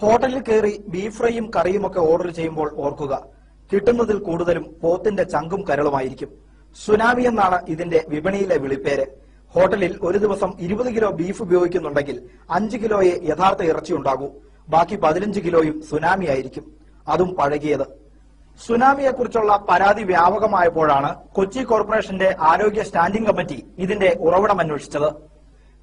ഹോട്ടലിൽ കയറി ബീഫ് ഫ്രൈയും കറിയുമൊക്കെ ഓർഡർ ചെയ്യുമ്പോൾ ഓർക്കുക, കിട്ടുന്നതിൽ കൂടുതലും പോത്തിന്റെ ചങ്കും കരളുമായിരിക്കും. സുനാമി എന്നാണ് ഇതിന്റെ വിപണിയിലെ വിളിപ്പേര്. ഹോട്ടലിൽ ഒരു ദിവസം 20 കിലോ ബീഫ് ഉപയോഗിക്കുന്നുണ്ടെങ്കിൽ 5 കിലോയെ യഥാർത്ഥ ഇറച്ചി ഉണ്ടാകൂ. ബാക്കി 15 കിലോയും സുനാമി ആയിരിക്കും, അതും പഴകിയത്. സുനാമിയെക്കുറിച്ചുള്ള പരാതി വ്യാപകമായപ്പോഴാണ് കൊച്ചി കോർപ്പറേഷന്റെ ആരോഗ്യ സ്റ്റാൻഡിംഗ് കമ്മിറ്റി ഇതിന്റെ ഉറവിടം അന്വേഷിച്ചത്.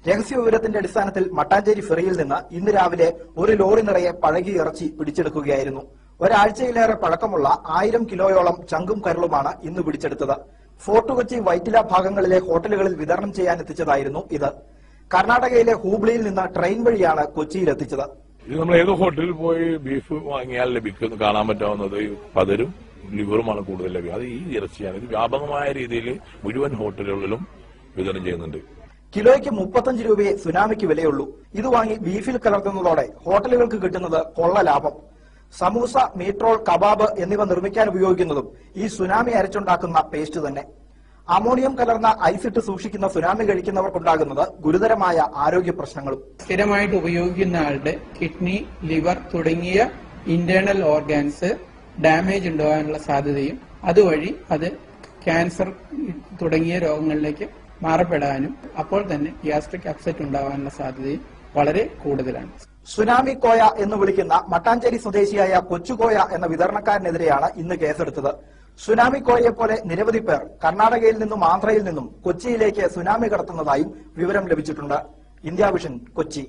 രഹസ്യ വിവരത്തിന്റെ അടിസ്ഥാനത്തിൽ മട്ടാഞ്ചേരി ഫെറിയിൽ നിന്ന് ഇന്ന് രാവിലെ ഒരു ലോറി നിറയെ പഴകിയ ഇറച്ചി പിടിച്ചെടുക്കുകയായിരുന്നു. ഒരാഴ്ചയിലേറെ പഴക്കമുള്ള 1000 കിലോയോളം ചങ്കും കരളുമാണ് ഇന്ന് പിടിച്ചെടുത്തത്. ഫോർട്ട് കൊച്ചി വൈറ്റില ഭാഗങ്ങളിലെ ഹോട്ടലുകളിൽ വിതരണം ചെയ്യാൻ എത്തിച്ചതായിരുന്നു ഇത്. കർണാടകയിലെ ഹൂബ്ലിയിൽ നിന്ന് ട്രെയിൻ വഴിയാണ് കൊച്ചിയിൽ എത്തിച്ചത്. ഇത് നമ്മൾ ഏത് ഹോട്ടലിൽ പോയി ബീഫ് വാങ്ങിയാൽ ലഭിക്കും കാണാൻ പറ്റാവുന്നത് പതരും ലിവറുമാണ് കൂടുതൽ ലഭിക്കുക. അത് ഈ ഇറച്ചിയാണ്. ഇത് വ്യാപകമായ രീതിയിൽ മുഴുവൻ ഹോട്ടലുകളിലും വിതരണം ചെയ്യുന്നുണ്ട്. കിലോയ്ക്ക് 35 രൂപയെ സുനാമിക്ക് വിലയുള്ളൂ. ഇത് വാങ്ങി ബീഫിൽ കലർത്തുന്നതോടെ ഹോട്ടലുകൾക്ക് കിട്ടുന്നത് കൊള്ള ലാഭം. സമൂസ, മീറ്റ് റോൾ, കബാബ് എന്നിവ നിർമ്മിക്കാൻ ഉപയോഗിക്കുന്നതും ഈ സുനാമി അരച്ചുണ്ടാക്കുന്ന പേസ്റ്റ് തന്നെ. അമോണിയം കലർന്ന ഐസിട്ട് സൂക്ഷിക്കുന്ന സുനാമി കഴിക്കുന്നവർക്കുണ്ടാകുന്നത് ഗുരുതരമായ ആരോഗ്യ പ്രശ്നങ്ങളും. സ്ഥിരമായിട്ട് ഉപയോഗിക്കുന്ന ആളുടെ കിഡ്നി, ലിവർ തുടങ്ങിയ ഇന്റേണൽ ഓർഗാൻസ് ഡാമേജ് ഉണ്ടാകാനുള്ള സാധ്യതയും അതുവഴി അത് ക്യാൻസർ തുടങ്ങിയ രോഗങ്ങളിലേക്ക് മാറപ്പെടാനും അപ്പോൾ തന്നെ ഗ്യാസ്ട്രിക് അപ്സെറ്റ് ഉണ്ടാകാനുള്ള സാധ്യതയും വളരെ കൂടുതലാണ്. സുനാമി കോയ എന്ന് വിളിക്കുന്ന മട്ടാഞ്ചേരി സ്വദേശിയായ കൊച്ചുകോയ എന്ന വിതരണക്കാരനെതിരെയാണ് ഇന്ന് കേസെടുത്തത്. സുനാമി കോയയെ പോലെ നിരവധി പേർ കർണാടകയിൽ നിന്നും ആന്ധ്രയിൽ നിന്നും കൊച്ചിയിലേക്ക് സുനാമി കടത്തുന്നതായും വിവരം ലഭിച്ചിട്ടുണ്ട്. India vision, Kochi.